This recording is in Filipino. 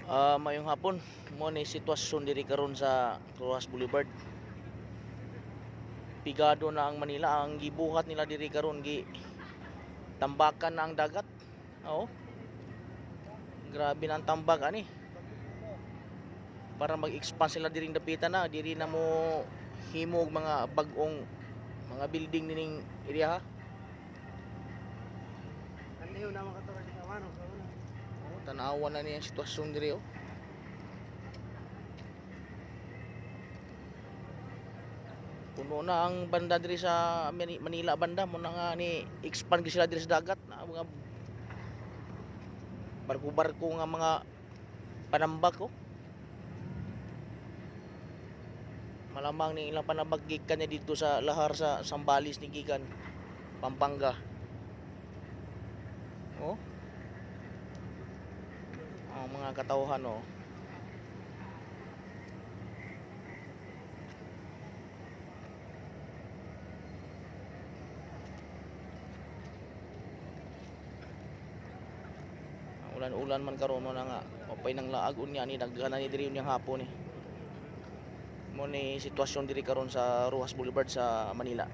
Mayong hapon mo ni sitwasyon diri karon sa Rojas Boulevard. Pigado na ang Manila, ang gibuhat nila diri karon gi tambakan na ang dagat. Oo. Grabe na ang tambak ani. Para mag-expand sila diring dapitan na, diri na mo himog mga bag-ong mga building nining area ha. Aliw na mga katulad ng kamano. Oh, tanawan na niya ang sitwasyon diri oh. Puno na ang banda diri sa Manila banda mo na nga ni expand gyud sila diri sa dagat na mga barko-barko nga mga panambak ko. Malamang ni ilang panambak gikan niya dito sa lahar sa Sambales ni gikan Pampanga. Oh. Ang mga katawhan oh. Ulan-ulan man karon mo na nga opay nang laag unya ni daghan ni diri unyang hapon ni. Mo ni sitwasyon diri karon sa Rojas Boulevard sa Manila.